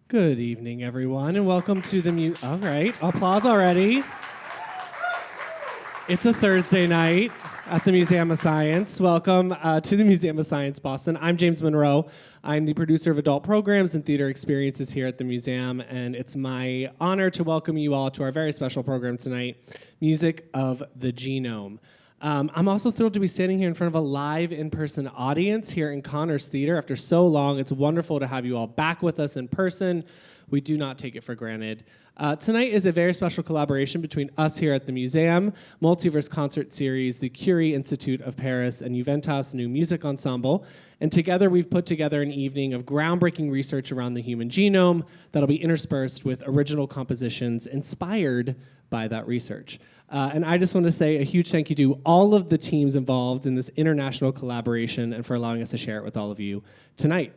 Good evening, everyone, and welcome to the All right, applause already. It's a Thursday night at the Museum of Science. Welcome to the Museum of Science, Boston. I'm James Monroe. I'm the producer of adult programs and theater experiences here at the museum, and it's my honor to welcome you all to our very special program tonight, Music of the Genome. I'm also thrilled to be standing here in front of a live in-person audience here in Connors Theater after so long. It's wonderful to have you all back with us in person. We do not take it for granted. Tonight is a very special collaboration between us here at the museum, Multiverse Concert Series, the Curie Institute of Paris, and Juventas New Music Ensemble. And together we've put together an evening of groundbreaking research around the human genome that'll be interspersed with original compositions inspired by that research. And I just want to say a huge thank you to all of the teams involved in this international collaboration and for allowing us to share it with all of you tonight.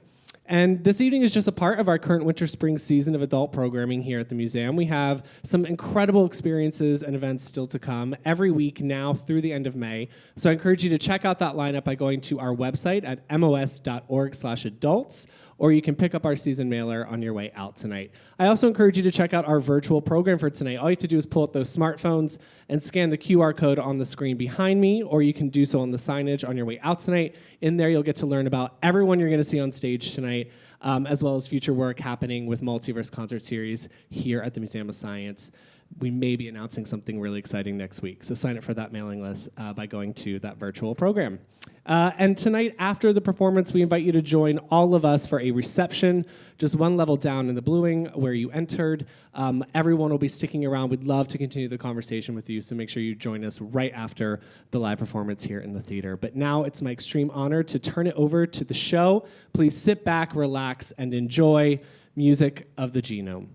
And this evening is just a part of our current winter-spring season of adult programming here at the museum. We have some incredible experiences and events still to come every week now through the end of May. So I encourage you to check out that lineup by going to our website at mos.org/adults, or you can pick up our season mailer on your way out tonight. I also encourage you to check out our virtual program for tonight. All you have to do is pull out those smartphones and scan the QR code on the screen behind me, or you can do so on the signage on your way out tonight. In there, you'll get to learn about everyone you're going to see on stage tonight, as well as future work happening with Multiverse Concert Series here at the Museum of Science. We may be announcing something really exciting next week, so sign up for that mailing list by going to that virtual program. And tonight, after the performance, we invite you to join all of us for a reception, just one level down in the Blue Wing where you entered. Everyone will be sticking around. We'd love to continue the conversation with you, so make sure you join us right after the live performance here in the theater. But now it's my extreme honor to turn it over to the show. Please sit back, relax, and enjoy Music of the Genome.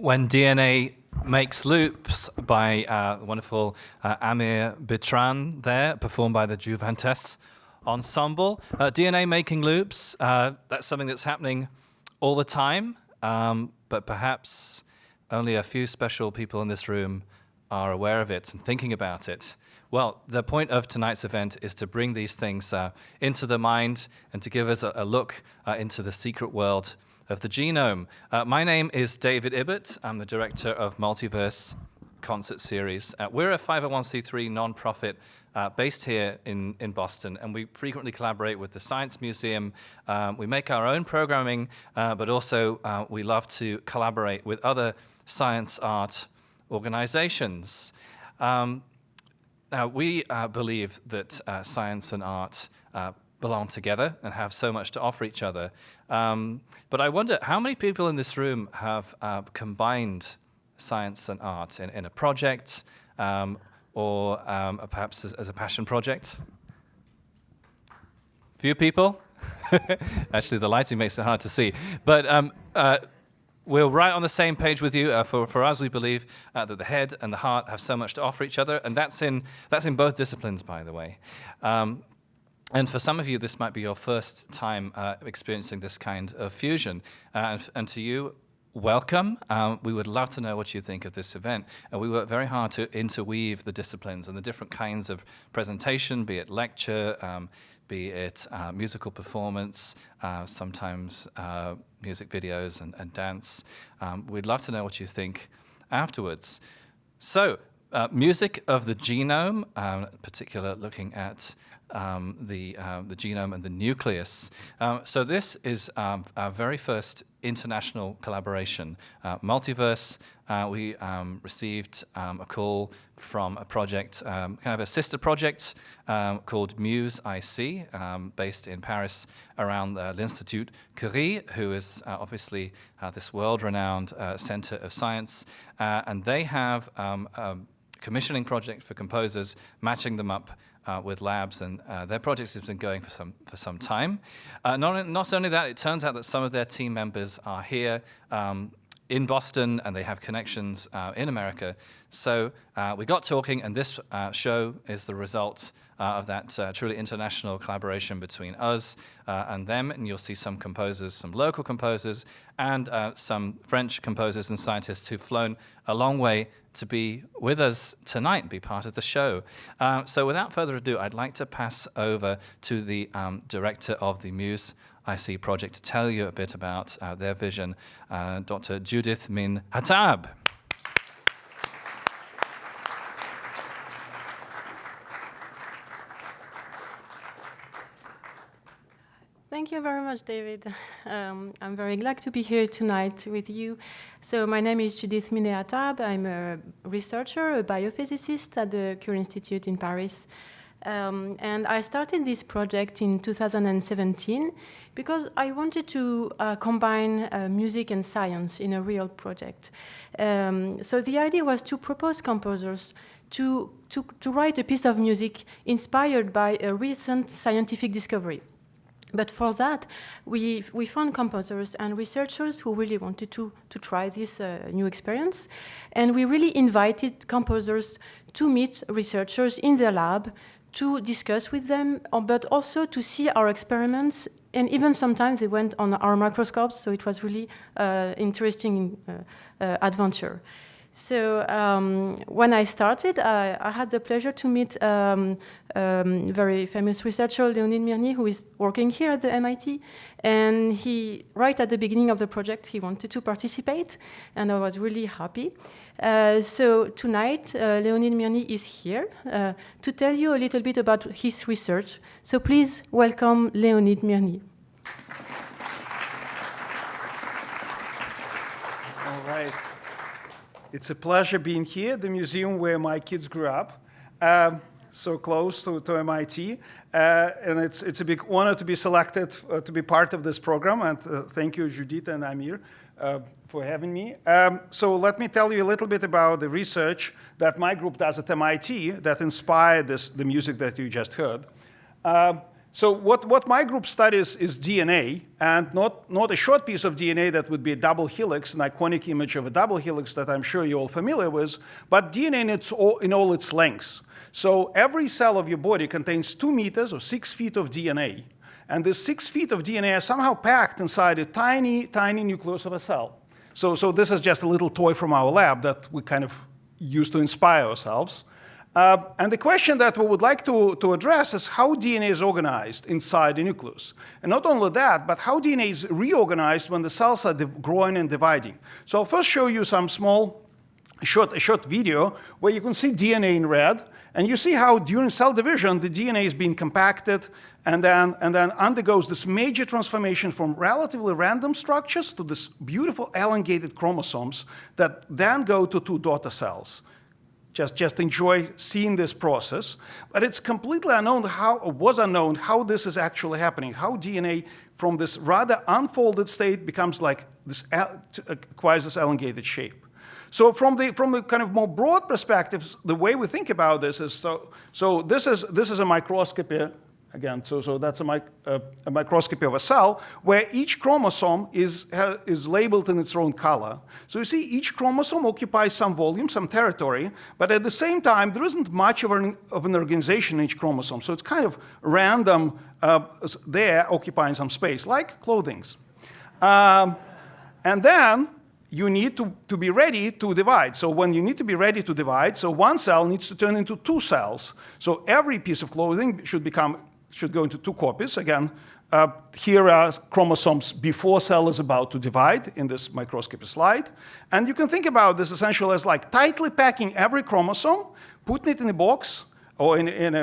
When DNA Makes Loops by the wonderful Amir Bitran there, performed by the Juventas Ensemble. DNA making loops, that's something that's happening all the time, but perhaps only a few special people in this room are aware of it and thinking about it. Well, the point of tonight's event is to bring these things into the mind and to give us a look into the secret world of the genome. My name is David Ibbott. I'm the director of Multiverse Concert Series. We're a 501c3 nonprofit based here in Boston, and we frequently collaborate with the Science Museum. We make our own programming, but also we love to collaborate with other science art organizations. Now, we believe that science and art belong together and have so much to offer each other. But I wonder, how many people in this room have combined science and art in a project or perhaps as a passion project? Few people? Actually, the lighting makes it hard to see. But we're right on the same page with you. For us, we believe that the head and the heart have so much to offer each other, and that's in both disciplines, by the way. And for some of you, this might be your first time experiencing this kind of fusion. And to you, welcome. We would love to know what you think of this event. We work very hard to interweave the disciplines and the different kinds of presentation, be it lecture, be it musical performance, sometimes music videos and dance. We'd love to know what you think afterwards. So, music of the genome, in particular looking at the genome and the nucleus. So this is our very first international collaboration. Multiverse, we received a call from a project, kind of a sister project called Muse IC, based in Paris around l'Institut Curie, who is obviously this world-renowned center of science. And they have a commissioning project for composers, matching them up with labs, and their project has been going for some time. Not only that, it turns out that some of their team members are here in Boston, and they have connections in America. So we got talking, and this show is the result of that truly international collaboration between us and them. And you'll see some composers, some local composers, and some French composers and scientists who've flown a long way to be with us tonight and be part of the show. So without further ado, I'd like to pass over to the director of the Muse IC project to tell you a bit about their vision, Dr. Judith Min Hattab. Thank you very much, David. I'm very glad to be here tonight with you. So my name is Judith Min Hattab. I'm a researcher, a biophysicist at the Curie Institute in Paris. And I started this project in 2017 because I wanted to combine music and science in a real project. So the idea was to propose composers to write a piece of music inspired by a recent scientific discovery. But for that, we found composers and researchers who really wanted to try this new experience. And we really invited composers to meet researchers in their lab, to discuss with them, but also to see our experiments. And even sometimes they went on our microscopes, so it was really interesting adventure. So when I started, I had the pleasure to meet very famous researcher, Leonid Miani, who is working here at the MIT. And he, right at the beginning of the project, he wanted to participate, and I was really happy. So tonight, Leonid Miani is here to tell you a little bit about his research. So please welcome Leonid Miani. All right. It's a pleasure being here at the museum where my kids grew up, so close to MIT. And it's a big honor to be selected to be part of this program. And thank you, Judith and Amir, for having me. So let me tell you a little bit about the research that my group does at MIT that inspired the music that you just heard. So what my group studies is DNA, and not a short piece of DNA that would be a double helix, an iconic image of a double helix that I'm sure you're all familiar with, but DNA in all its lengths. So every cell of your body contains 2 meters or 6 feet of DNA. And this 6 feet of DNA are somehow packed inside a tiny, tiny nucleus of a cell. So this is just a little toy from our lab that we kind of use to inspire ourselves. And the question that we would like to address is how DNA is organized inside the nucleus. And not only that, but how DNA is reorganized when the cells are growing and dividing. So I'll first show you some a short video where you can see DNA in red. And you see how during cell division, the DNA is being compacted and then undergoes this major transformation from relatively random structures to this beautiful elongated chromosomes that then go to 2 daughter cells. Just enjoy seeing this process. But it's completely unknown was unknown how this is actually happening, how DNA from this rather unfolded state becomes like this, acquires this elongated shape. So from the kind of more broad perspectives, the way we think about this is, so this is a microscopy, again, so that's a microscopy of a cell where each chromosome is labeled in its own color. So you see each chromosome occupies some volume, some territory, but at the same time, there isn't much of an organization in each chromosome. So it's kind of random there occupying some space, like clothings. And then you need to be ready to divide. So when you need to be ready to divide, so one cell needs to turn into 2 cells. So every piece of clothing should go into 2 copies. Again, here are chromosomes before cell is about to divide in this microscopy slide. And you can think about this essentially as like tightly packing every chromosome, putting it in a box or in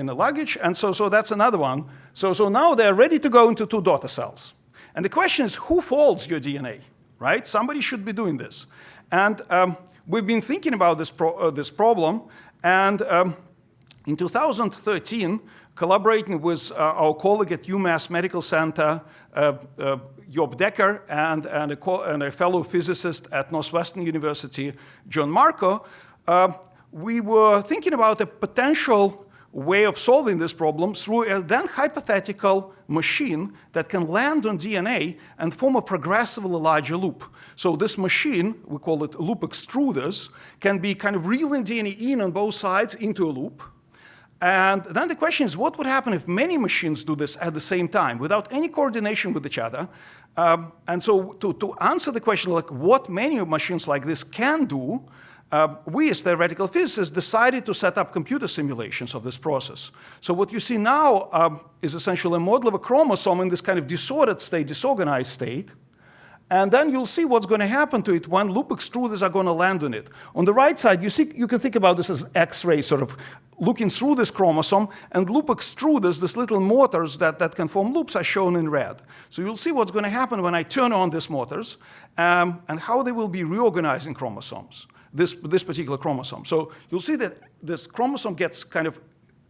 a luggage. And so that's another one. So now they're ready to go into 2 daughter cells. And the question is, who folds your DNA? Right? Somebody should be doing this. And we've been thinking about this problem. And in 2013, collaborating with our colleague at UMass Medical Center, Job Decker, and a fellow physicist at Northwestern University, John Marco, we were thinking about a potential way of solving this problem through a then hypothetical machine that can land on DNA and form a progressively larger loop. So this machine, we call it loop extruders, can be kind of reeling DNA in on both sides into a loop. And then the question is, what would happen if many machines do this at the same time without any coordination with each other? And so to answer the question, like what many machines like this can do, we as theoretical physicists decided to set up computer simulations of this process. So what you see now is essentially a model of a chromosome in this kind of disordered state, disorganized state. And then you'll see what's going to happen to it when loop extruders are going to land on it. On the right side, you can think about this as X-ray, sort of looking through this chromosome, and loop extruders, these little motors that can form loops, are shown in red. So you'll see what's going to happen when I turn on these motors, and how they will be reorganizing chromosomes, this particular chromosome. So you'll see that this chromosome gets kind of,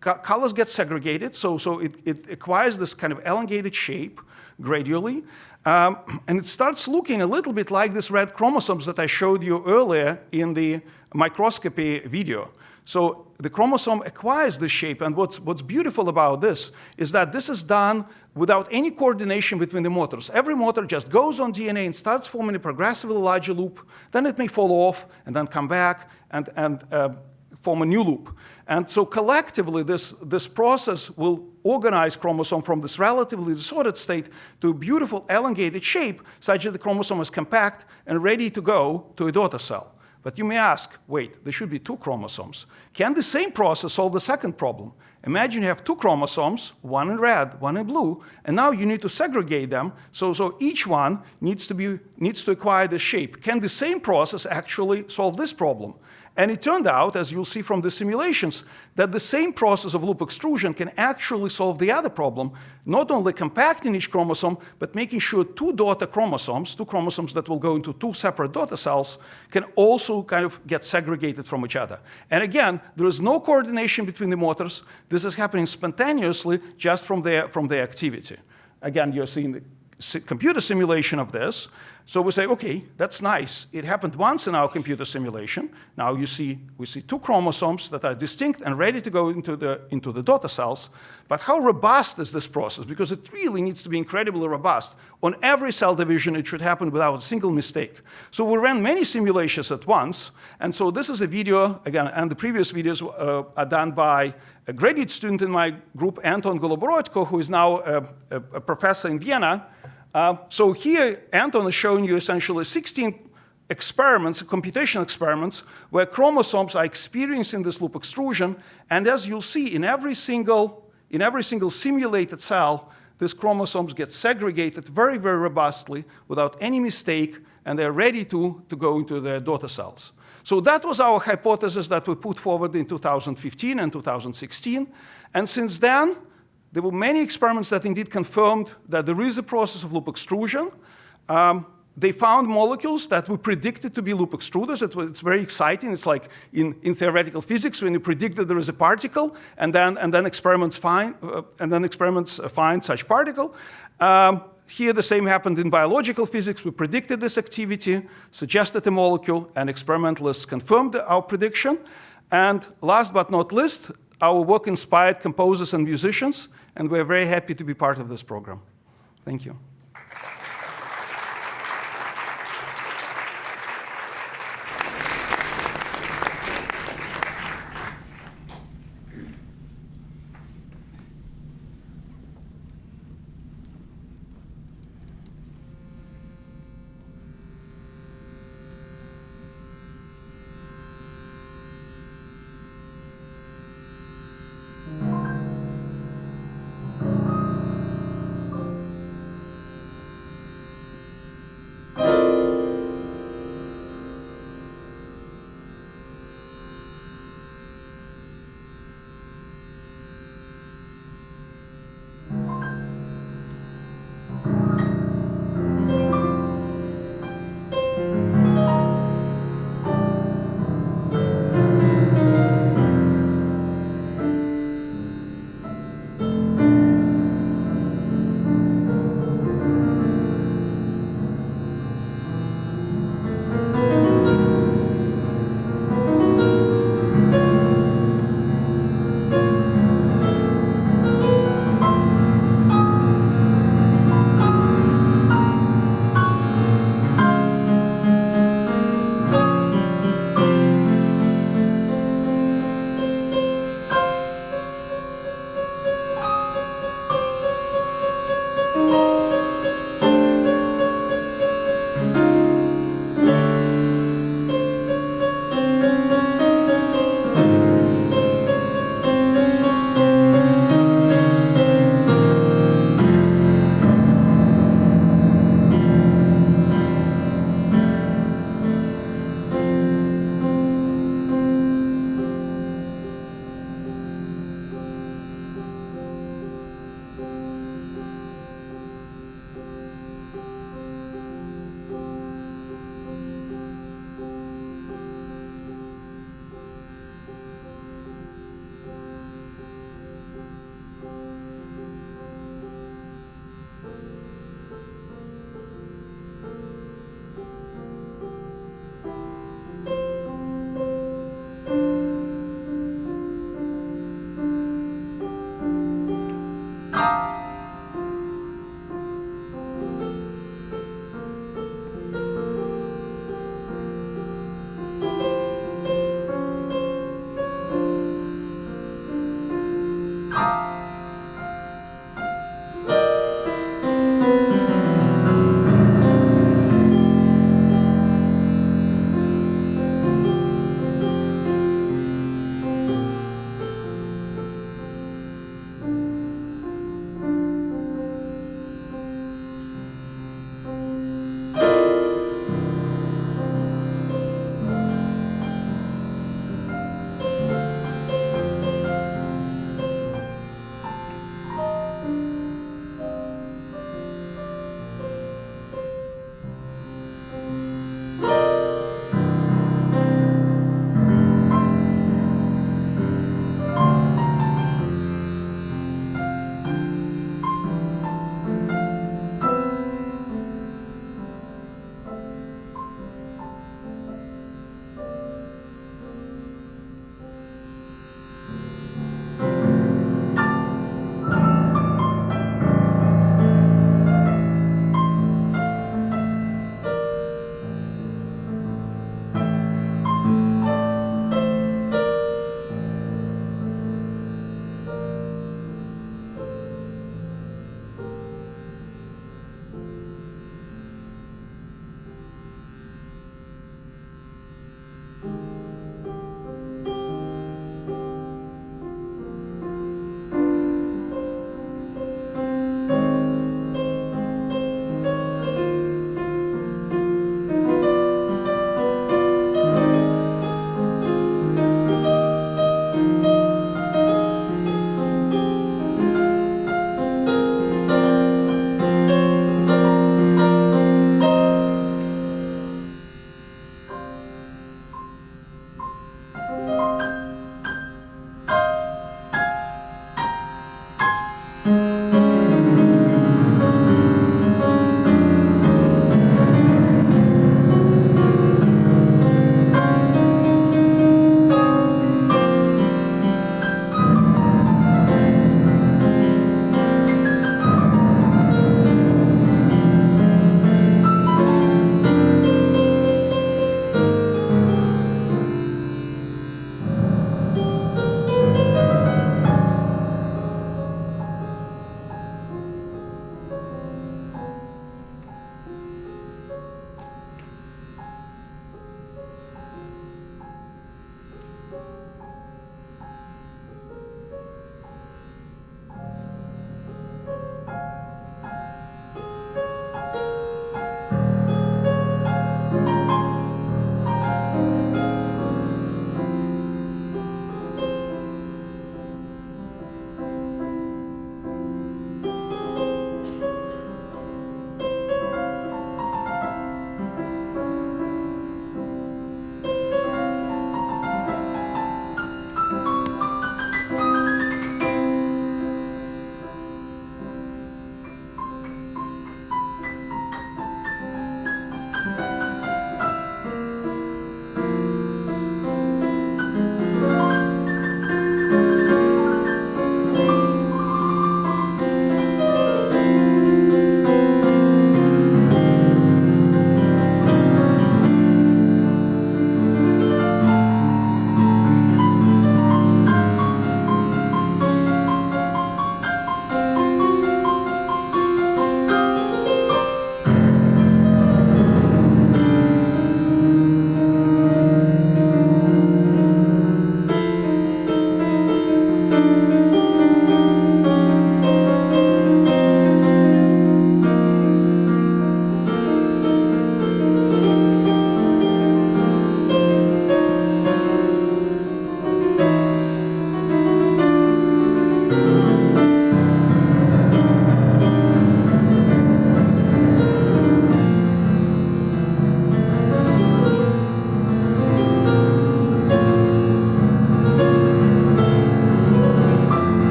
colors get segregated, so it acquires this kind of elongated shape gradually. And it starts looking a little bit like these red chromosomes that I showed you earlier in the microscopy video. So the chromosome acquires this shape, and what's beautiful about this is that this is done without any coordination between the motors. Every motor just goes on DNA and starts forming a progressively larger loop. Then it may fall off and then come back and form a new loop. And so collectively, this process will organize chromosome from this relatively disordered state to a beautiful elongated shape such that the chromosome is compact and ready to go to a daughter cell. But you may ask, wait, there should be 2 chromosomes. Can the same process solve the second problem? Imagine you have 2 chromosomes, one in red, one in blue, and now you need to segregate them, so each one needs to acquire the shape. Can the same process actually solve this problem? And it turned out, as you'll see from the simulations, that the same process of loop extrusion can actually solve the other problem, not only compacting each chromosome, but making sure 2 daughter chromosomes, 2 chromosomes that will go into 2 separate daughter cells, can also kind of get segregated from each other. And again, there is no coordination between the motors. This is happening spontaneously just from their activity. Again, you're seeing the computer simulation of this. So we say, okay, that's nice. It happened once in our computer simulation. Now we see two chromosomes that are distinct and ready to go into the daughter cells. But how robust is this process? Because it really needs to be incredibly robust. On every cell division, it should happen without a single mistake. So we ran many simulations at once. And so this is a video, again, and the previous videos are done by a graduate student in my group, Anton Goloborodko, who is now a professor in Vienna. So here, Anton is showing you essentially 16 experiments, computational experiments, where chromosomes are experiencing this loop extrusion. And as you'll see, in every single simulated cell, these chromosomes get segregated very, very robustly without any mistake, and they're ready to go into their daughter cells. So that was our hypothesis that we put forward in 2015 and 2016. And since then, there were many experiments that indeed confirmed that there is a process of loop extrusion. They found molecules that we predicted to be loop extruders. It's very exciting. It's like in theoretical physics when you predict that there is a particle, and then experiments find such particle. Here the same happened in biological physics. We predicted this activity, suggested a molecule, and experimentalists confirmed our prediction. And last but not least, our work inspired composers and musicians, and we're very happy to be part of this program. Thank you.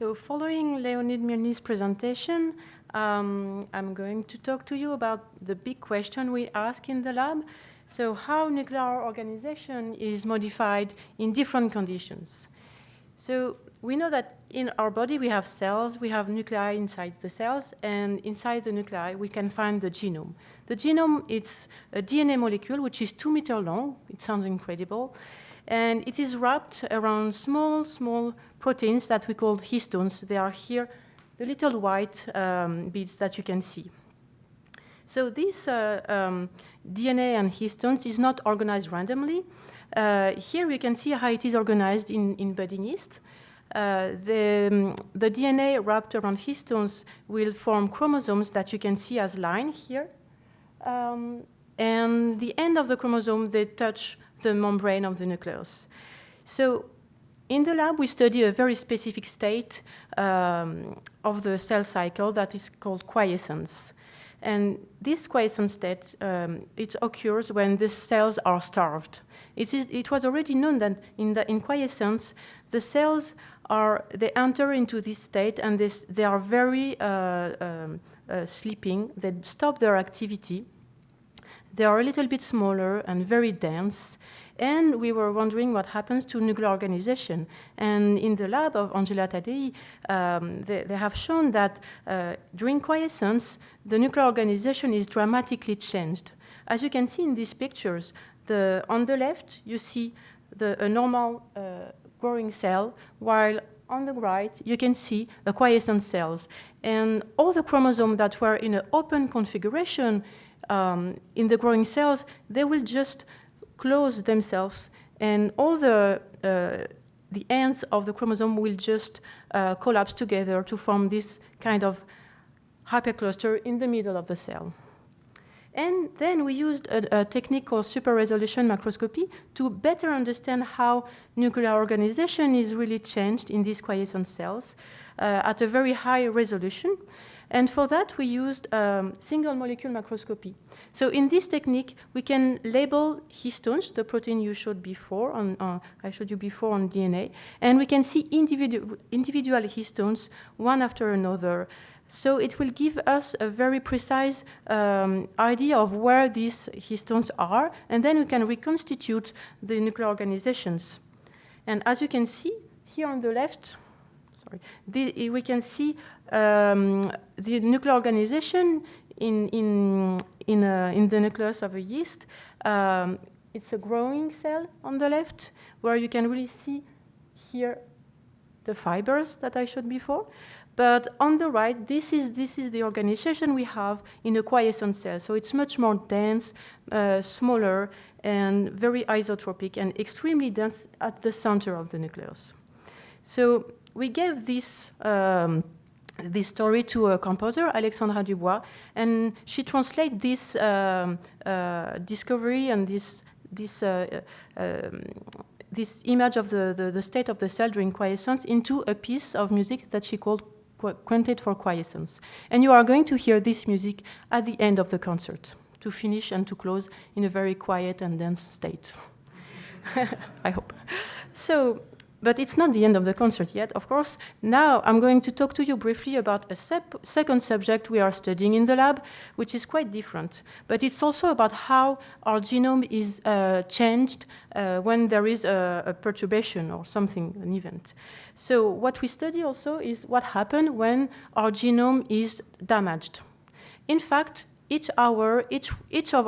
So following Leonid Miani's presentation, I'm going to talk to you about the big question we ask in the lab. So how nuclear organization is modified in different conditions. So we know that in our body we have cells, we have nuclei inside the cells, and inside the nuclei we can find the genome. The genome, it's a DNA molecule which is 2 meters long. It sounds incredible. And it is wrapped around small, small proteins that we call histones. They are here, the little white beads that you can see. So this DNA and histones is not organized randomly. Here we can see how it is organized in budding yeast. The DNA wrapped around histones will form chromosomes that you can see as line here. And the end of the chromosome, they touch the membrane of the nucleus. So in the lab, we study a very specific state of the cell cycle that is called quiescence. And this quiescence state, it occurs when the cells are starved. It was already known that in quiescence, the cells they enter into this state and they are very sleeping. They stop their activity. They are a little bit smaller and very dense. And we were wondering what happens to nuclear organization. And in the lab of Angela Taddei, they have shown that during quiescence, the nuclear organization is dramatically changed. As you can see in these pictures, on the left, you see a normal growing cell, while on the right, you can see a quiescent cells. And all the chromosomes that were in an open configuration in the growing cells, they will just close themselves, and all the ends of the chromosome will just collapse together to form this kind of hypercluster in the middle of the cell. And then we used a technique called super-resolution microscopy to better understand how nuclear organization is really changed in these quiescent cells at a very high resolution. And for that, we used single molecule microscopy. So in this technique, we can label histones, the protein you showed before I showed you before on DNA, and we can see individual histones one after another. So it will give us a very precise idea of where these histones are, and then we can reconstitute the nuclear organizations. And as you can see here on the left, we can see the nuclear organization in the nucleus of a yeast. It's a growing cell on the left, where you can really see here the fibers that I showed before. But on the right, this is the organization we have in a quiescent cell. So it's much more dense, smaller, and very isotropic, and extremely dense at the center of the nucleus. So we gave this story to a composer, Alexandra Dubois, and she translated this discovery and this image of the state of the cell during quiescence into a piece of music that she called Quintet for Quiescence. And you are going to hear this music at the end of the concert to finish and to close in a very quiet and dense state. I hope. So, but it's not the end of the concert yet, of course. Now I'm going to talk to you briefly about a second subject we are studying in the lab, which is quite different. But it's also about how our genome is changed when there is a perturbation or something, an event. So what we study also is what happens when our genome is damaged. In fact, each of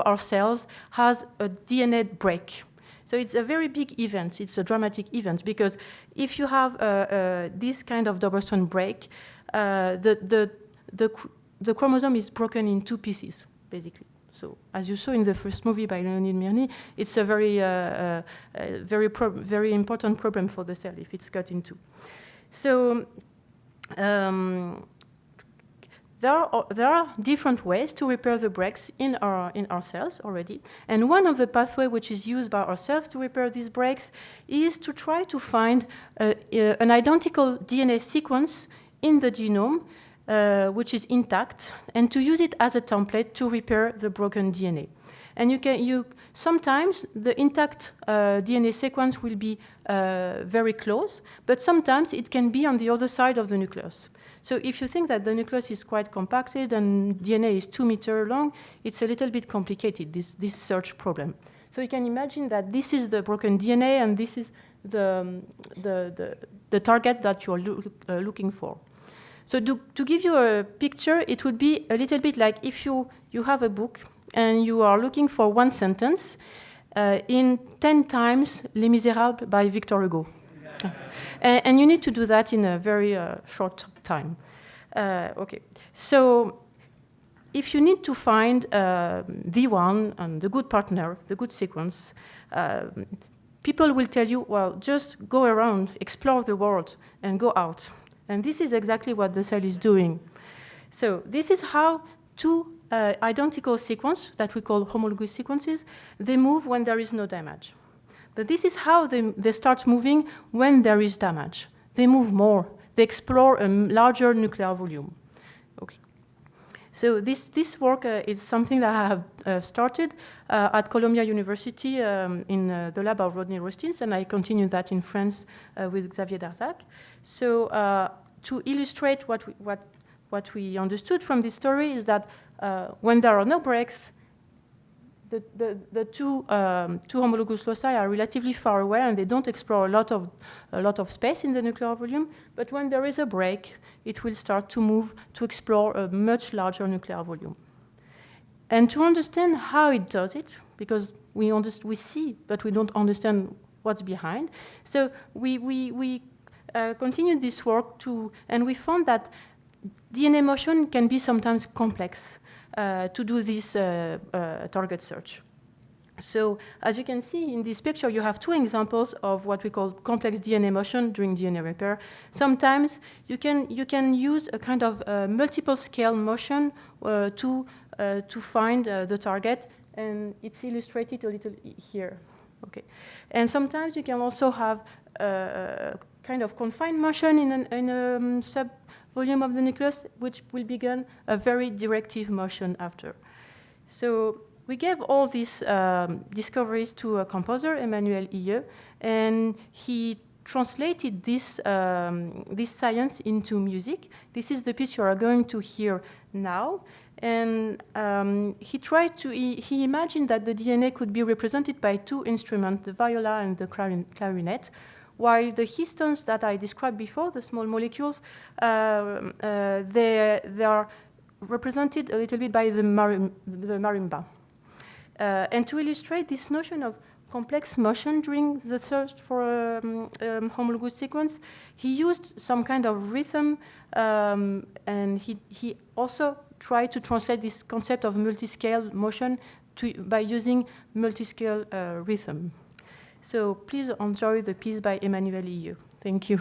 our cells has a DNA break. So it's a very big event. It's a dramatic event because if you have this kind of double-strand break, the chromosome is broken in two pieces, basically. So as you saw in the first movie by Leonid Miani, it's a very important problem for the cell if it's cut in two. So there are different ways to repair the breaks in our cells already. And one of the pathways which is used by our cells to repair these breaks is to try to find an identical DNA sequence in the genome which is intact, and to use it as a template to repair the broken DNA. And sometimes the intact DNA sequence will be very close, but sometimes it can be on the other side of the nucleus. So if you think that the nucleus is quite compacted and DNA is 2 meters long, it's a little bit complicated, this search problem. So you can imagine that this is the broken DNA and this is the target that you're looking for. So to give you a picture, it would be a little bit like if you have a book and you are looking for one sentence in 10 times Les Misérables by Victor Hugo. And you need to do that in a very short time. Okay, so if you need to find the one and the good partner, the good sequence, people will tell you, well, just go around, explore the world, and go out. And this is exactly what the cell is doing. So this is how two identical sequences that we call homologous sequences, they move when there is no damage. But this is how they start moving when there is damage. They move more. They explore a larger nuclear volume. Okay. So this work is something that I have started at Columbia University in the lab of Rodney Rostins, and I continue that in France with Xavier Darzac. So to illustrate what we understood from this story is that when there are no breaks, the two homologous loci are relatively far away and they don't explore a lot of space in the nuclear volume. But when there is a break, it will start to move to explore a much larger nuclear volume. And to understand how it does it, because we see, but we don't understand what's behind. So we continued this work and we found that DNA motion can be sometimes complex. To do this target search. So as you can see in this picture, you have two examples of what we call complex DNA motion during DNA repair. Sometimes you can use a kind of multiple scale motion to find the target, and it's illustrated a little here. Okay, and sometimes you can also have kind of confined motion in a sub volume of the nucleus, which will begin a very directive motion after. So we gave all these discoveries to a composer, Emmanuel Ille, and he translated this science into music. This is the piece you are going to hear now. And he imagined that the DNA could be represented by two instruments, the viola and the clarinet, while the histones that I described before, the small molecules, they are represented a little bit by the marimba. And to illustrate this notion of complex motion during the search for a homologous sequence, he used some kind of rhythm, and he also tried to translate this concept of multiscale motion by using multiscale rhythm. So please enjoy the piece by Emmanuel Ille. Thank you.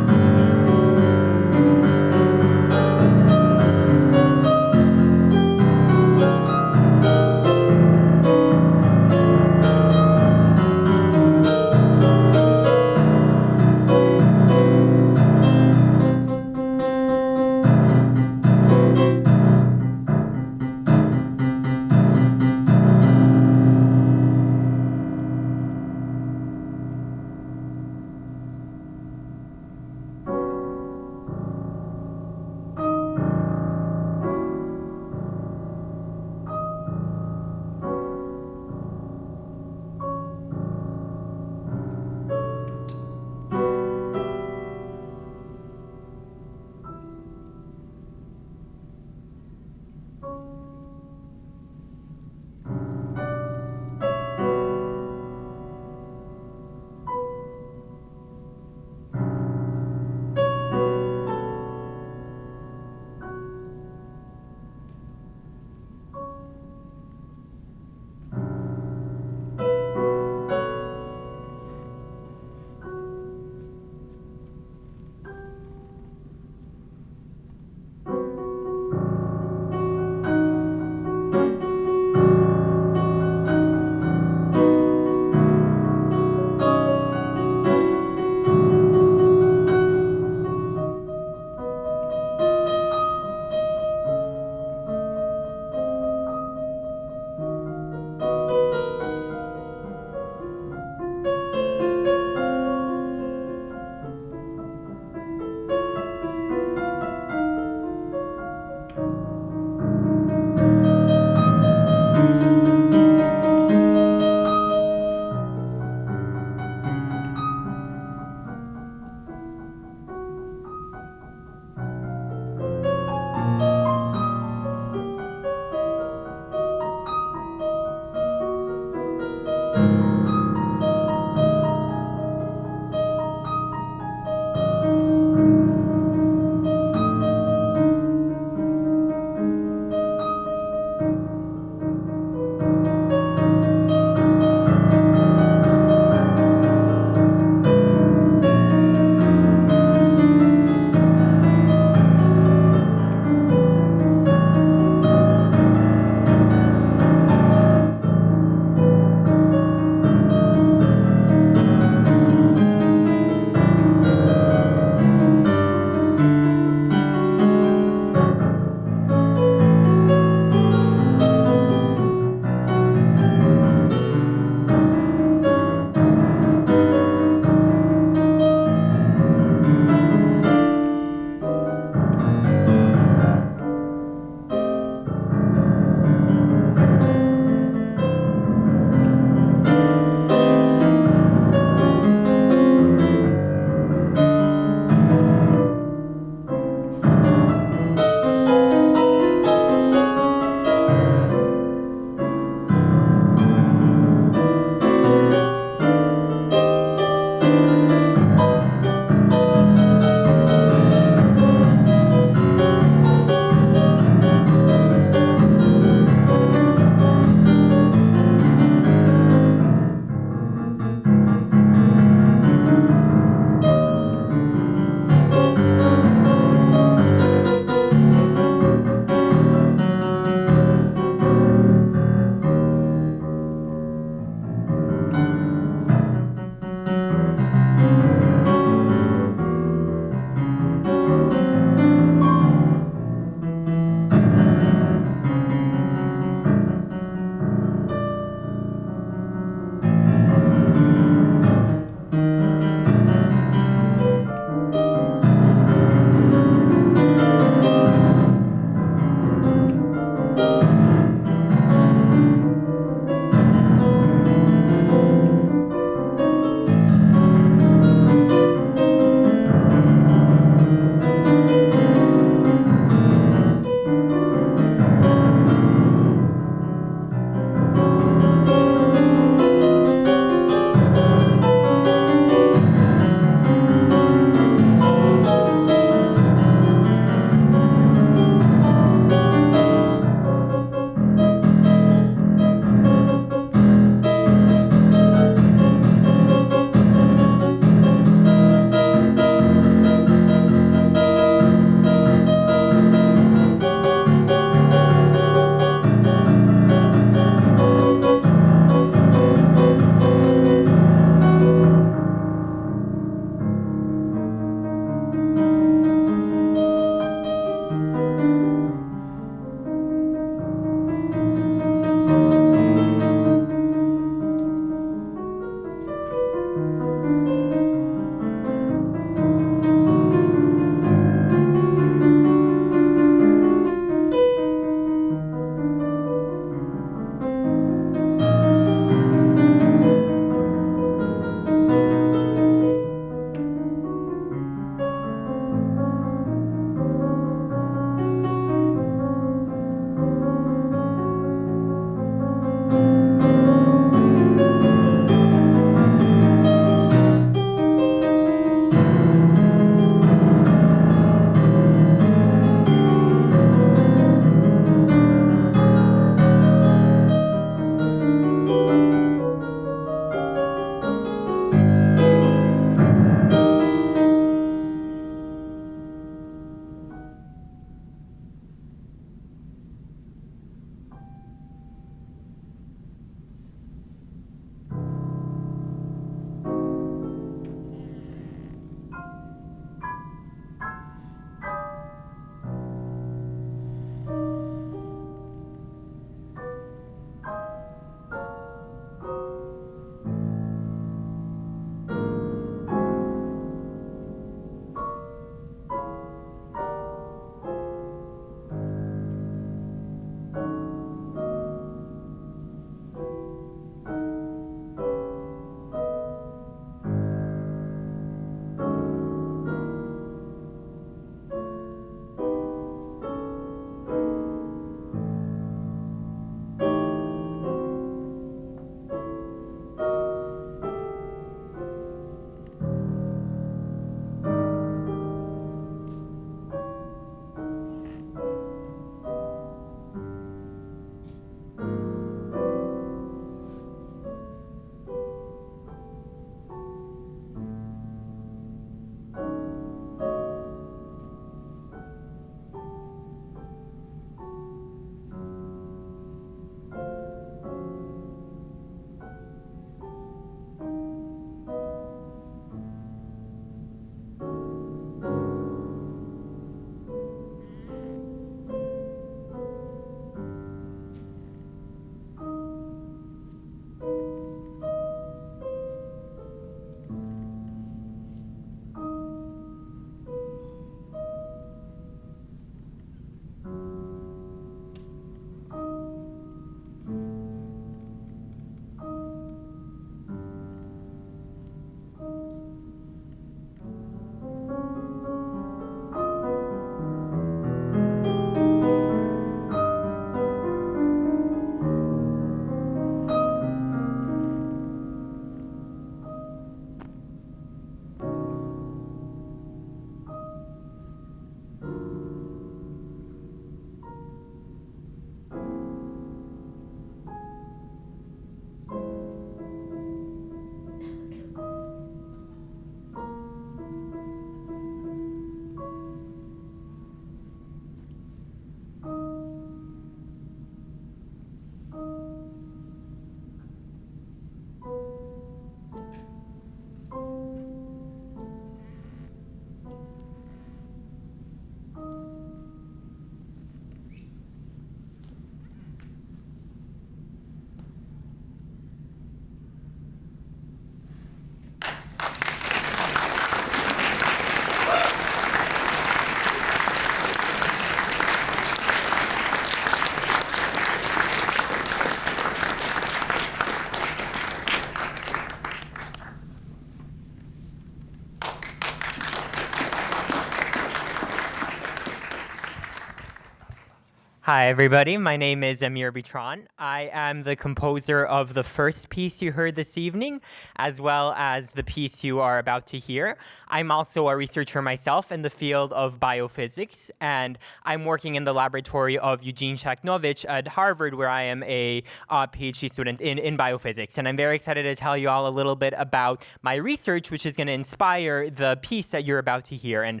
Hi, everybody. My name is Amir Bitran. I am the composer of the first piece you heard this evening, as well as the piece you are about to hear. I'm also a researcher myself in the field of biophysics, and I'm working in the laboratory of Eugene Shakhnovich at Harvard, where I am a PhD student in biophysics. And I'm very excited to tell you all a little bit about my research, which is going to inspire the piece that you're about to hear. And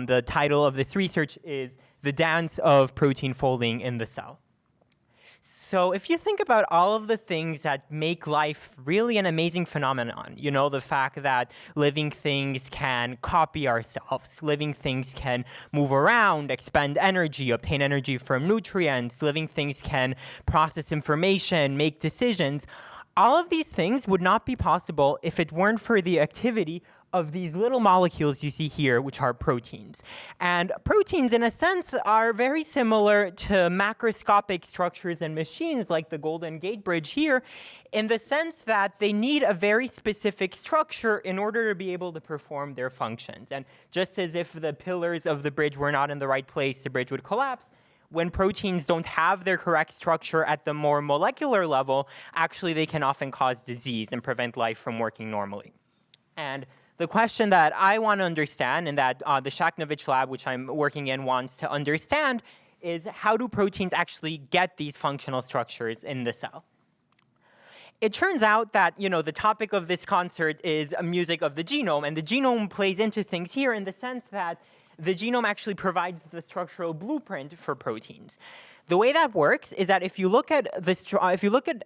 the title of this research is The Dance of Protein Folding in the Cell. So if you think about all of the things that make life really an amazing phenomenon, you know, the fact that living things can copy ourselves, living things can move around, expend energy, obtain energy from nutrients, living things can process information, make decisions, all of these things would not be possible if it weren't for the activity of these little molecules you see here, which are proteins. And proteins, in a sense, are very similar to macroscopic structures and machines like the Golden Gate Bridge here, in the sense that they need a very specific structure in order to be able to perform their functions. And just as if the pillars of the bridge were not in the right place, the bridge would collapse. When proteins don't have their correct structure at the more molecular level, actually they can often cause disease and prevent life from working normally. And the question that I want to understand, and that the Shakhnovich lab, which I'm working in, wants to understand, is how do proteins actually get these functional structures in the cell? It turns out that, you know, the topic of this concert is music of the genome, and the genome plays into things here in the sense that the genome actually provides the structural blueprint for proteins. The way that works is that if you look at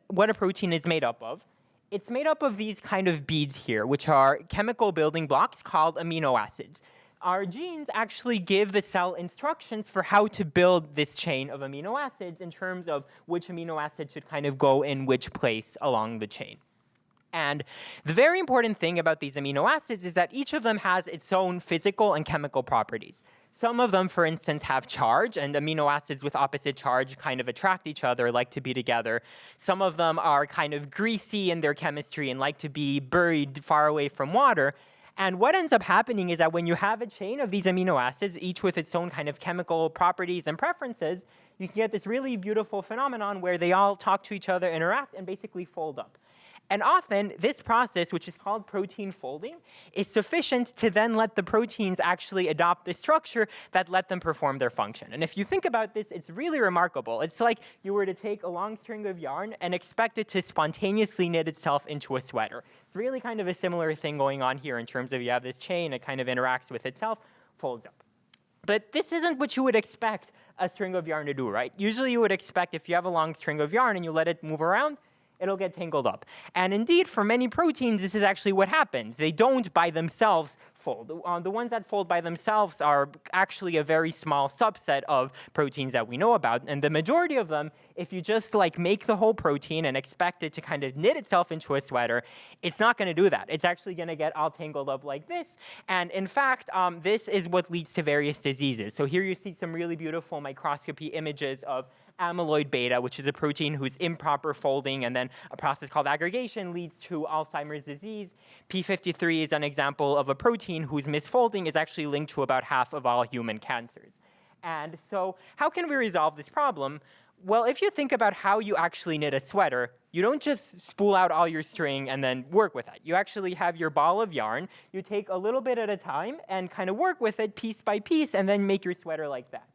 what a protein is made up of, it's made up of these kind of beads here, which are chemical building blocks called amino acids. Our genes actually give the cell instructions for how to build this chain of amino acids in terms of which amino acid should kind of go in which place along the chain. And the very important thing about these amino acids is that each of them has its own physical and chemical properties. Some of them, for instance, have charge, and amino acids with opposite charge kind of attract each other, like to be together. Some of them are kind of greasy in their chemistry and like to be buried far away from water. And what ends up happening is that when you have a chain of these amino acids, each with its own kind of chemical properties and preferences, you can get this really beautiful phenomenon where they all talk to each other, interact, and basically fold up. And often, this process, which is called protein folding, is sufficient to then let the proteins actually adopt the structure that let them perform their function. And if you think about this, it's really remarkable. It's like you were to take a long string of yarn and expect it to spontaneously knit itself into a sweater. It's really kind of a similar thing going on here in terms of you have this chain, it kind of interacts with itself, folds up. But this isn't what you would expect a string of yarn to do, right? Usually you would expect if you have a long string of yarn and you let it move around, it'll get tangled up. And indeed, for many proteins, this is actually what happens. They don't by themselves fold. The ones that fold by themselves are actually a very small subset of proteins that we know about. And the majority of them, if you just like make the whole protein and expect it to kind of knit itself into a sweater, it's not going to do that. It's actually going to get all tangled up like this. And in fact, this is what leads to various diseases. So here you see some really beautiful microscopy images of amyloid beta, which is a protein whose improper folding and then a process called aggregation leads to Alzheimer's disease. P53 is an example of a protein whose misfolding is actually linked to about half of all human cancers. And so how can we resolve this problem? Well, if you think about how you actually knit a sweater, you don't just spool out all your string and then work with it. You actually have your ball of yarn. You take a little bit at a time and kind of work with it piece by piece and then make your sweater like that.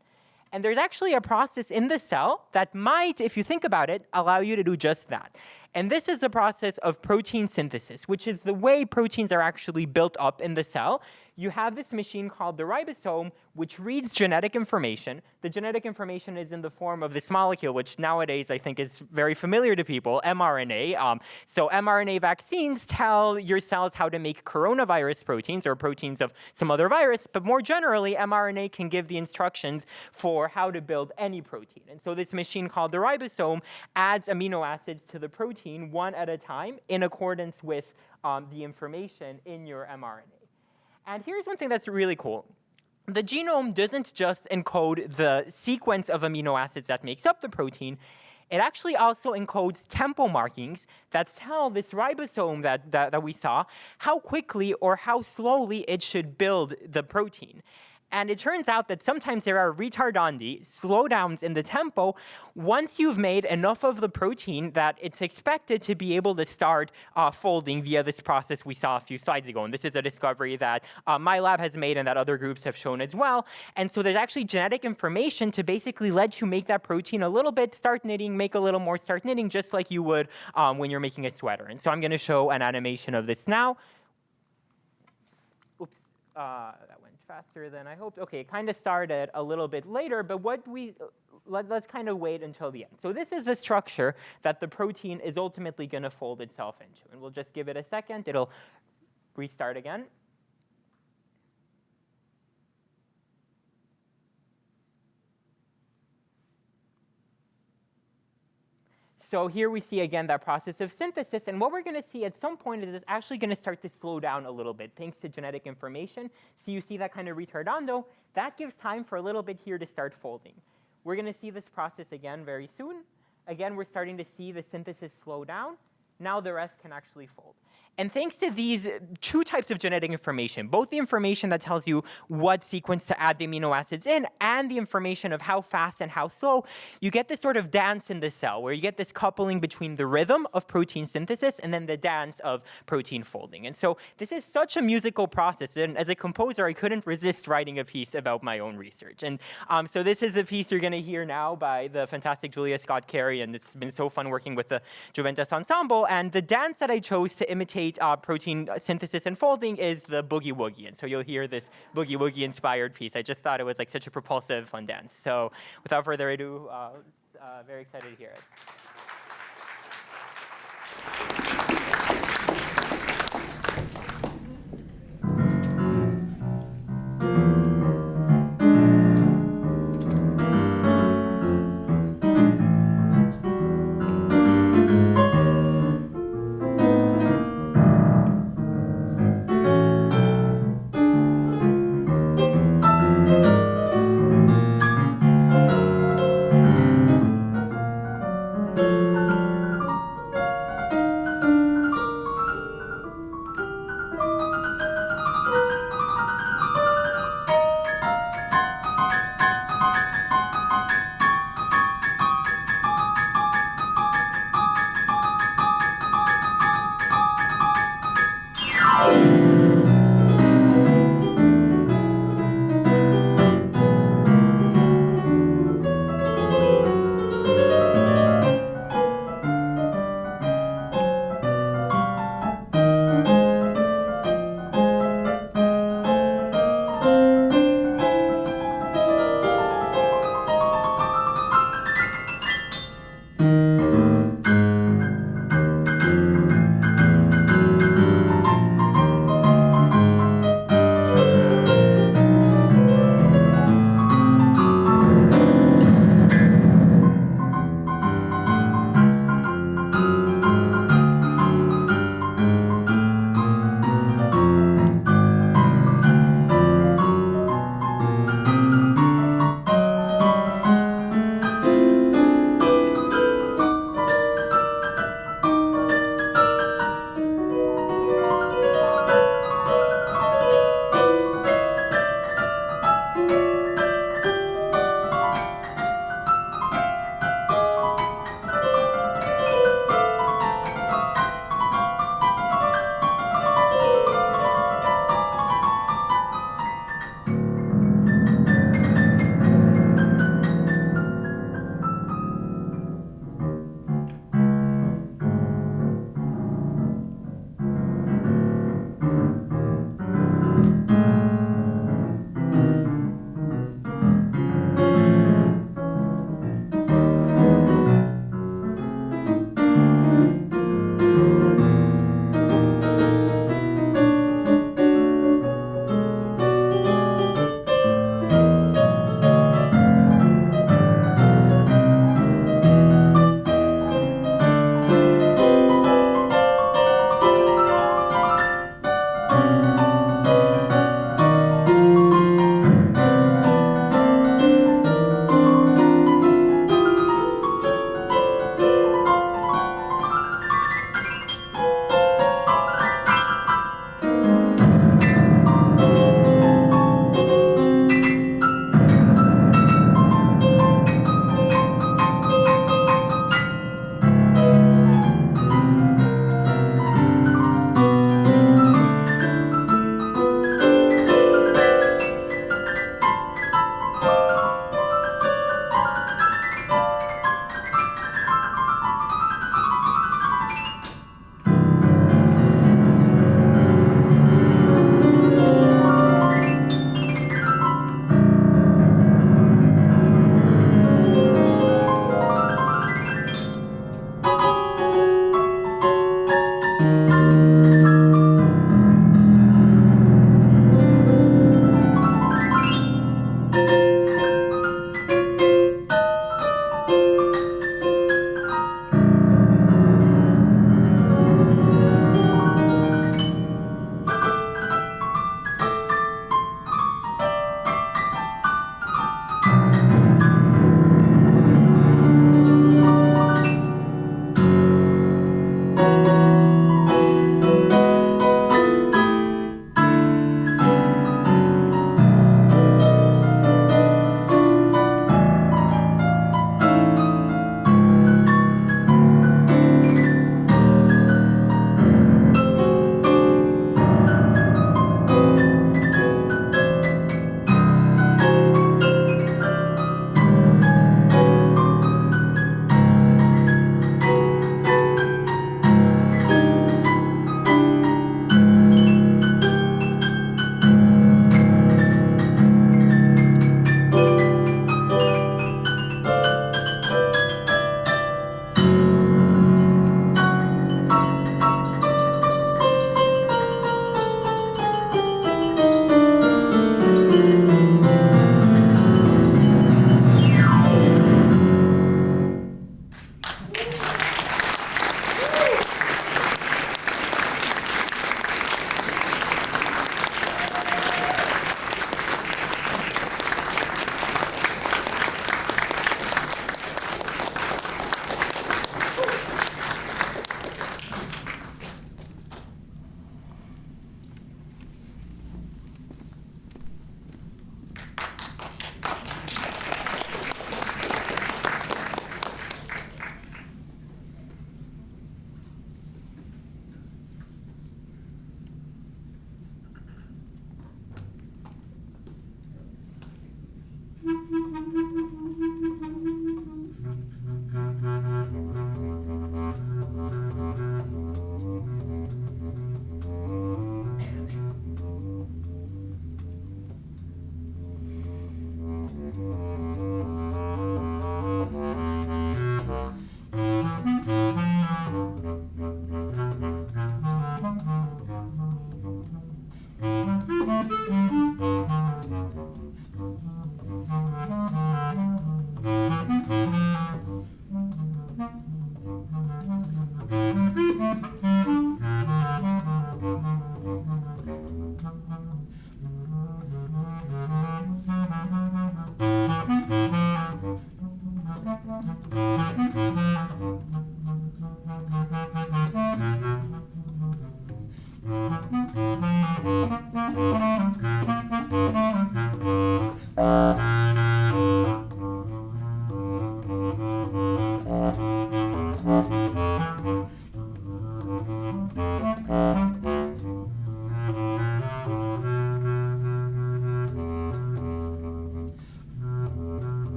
And there's actually a process in the cell that might, if you think about it, allow you to do just that. And this is the process of protein synthesis, which is the way proteins are actually built up in the cell. You have this machine called the ribosome, which reads genetic information. The genetic information is in the form of this molecule, which nowadays I think is very familiar to people, mRNA. So mRNA vaccines tell your cells how to make coronavirus proteins or proteins of some other virus. But more generally, mRNA can give the instructions for how to build any protein. And so this machine called the ribosome adds amino acids to the protein one at a time in accordance with the information in your mRNA. And here's one thing that's really cool. The genome doesn't just encode the sequence of amino acids that makes up the protein. It actually also encodes tempo markings that tell this ribosome that we saw how quickly or how slowly it should build the protein. And it turns out that sometimes there are retardandi, slowdowns in the tempo, once you've made enough of the protein that it's expected to be able to start folding via this process we saw a few slides ago. And this is a discovery that my lab has made and that other groups have shown as well. And so there's actually genetic information to basically let you make that protein a little bit, start knitting, make a little more, start knitting, just like you would when you're making a sweater. And so I'm going to show an animation of this now. Oops, that went faster than I hoped. Okay, it kind of started a little bit later, but let's kind of wait until the end. So this is the structure that the protein is ultimately going to fold itself into. And we'll just give it a second. It'll restart again. So here we see, again, that process of synthesis. And what we're going to see at some point is it's actually going to start to slow down a little bit, thanks to genetic information. So you see that kind of retardando. That gives time for a little bit here to start folding. We're going to see this process again very soon. Again, we're starting to see the synthesis slow down. Now the rest can actually fold. And thanks to these two types of genetic information, both the information that tells you what sequence to add the amino acids in and the information of how fast and how slow, you get this sort of dance in the cell where you get this coupling between the rhythm of protein synthesis and then the dance of protein folding. And so this is such a musical process. And as a composer, I couldn't resist writing a piece about my own research. And so this is the piece you're going to hear now by the fantastic Julia Scott Carey. And it's been so fun working with the Juventas Ensemble. And the dance that I chose to imitate protein synthesis and folding is the boogie woogie. And so you'll hear this boogie woogie inspired piece. I just thought it was like such a propulsive, fun dance. So without further ado, very excited to hear it.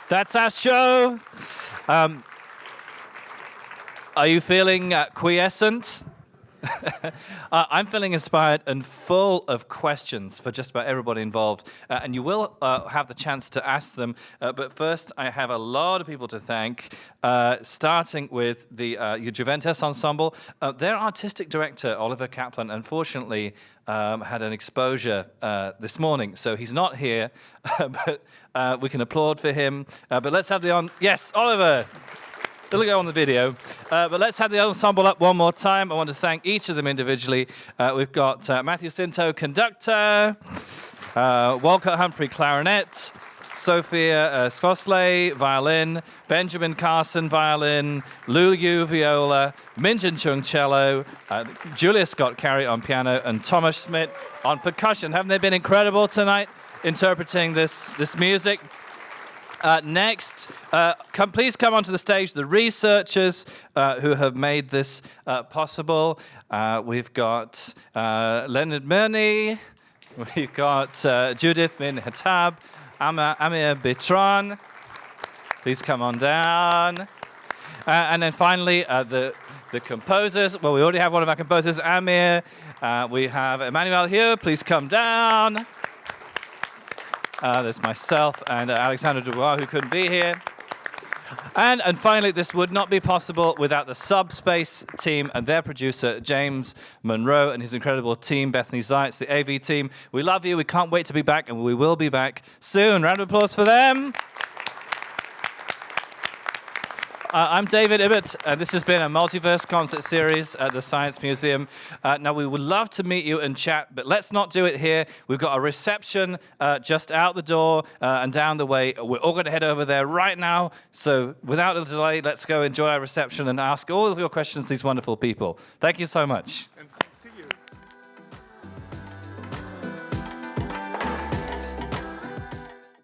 That's our show. Are you feeling quiescent? I'm feeling inspired and full of questions for just about everybody involved. And you will have the chance to ask them. But first, I have a lot of people to thank, starting with the Juventas Ensemble. Their artistic director, Oliver Kaplan, unfortunately had an exposure this morning. So he's not here, but we can applaud for him. But let's have Yes, Oliver! It'll go on the video. But let's have the ensemble up one more time. I want to thank each of them individually. We've got Matthew Sinto, conductor, Wolcott Humphrey, clarinet, Sophia Skosley, violin, Benjamin Carson, violin, Lulu, viola, Minjin Chung, cello, Julia Scott Carey on piano, and Thomas Schmidt on percussion. Haven't they been incredible tonight interpreting this music? Next, please come onto the stage, the researchers who have made this possible. We've got Leonid Miani, we've got Judith Min Hatab, Amir Bitran. Please come on down. And then finally, the composers. Well, we already have one of our composers, Amir. We have Emmanuel here. Please come down. There's myself and Alexander Dubois, who couldn't be here. And finally, this would not be possible without the Subspace team and their producer, James Monroe, and his incredible team, Bethany Zeitz, the AV team. We love you. We can't wait to be back, and we will be back soon. Round of applause for them. I'm David Ibbott, and this has been a Multiverse Concert Series at the Science Museum. Now, we would love to meet you and chat, but let's not do it here. We've got a reception just out the door and down the way. We're all going to head over there right now. So without a delay, let's go enjoy our reception and ask all of your questions to these wonderful people. Thank you so much.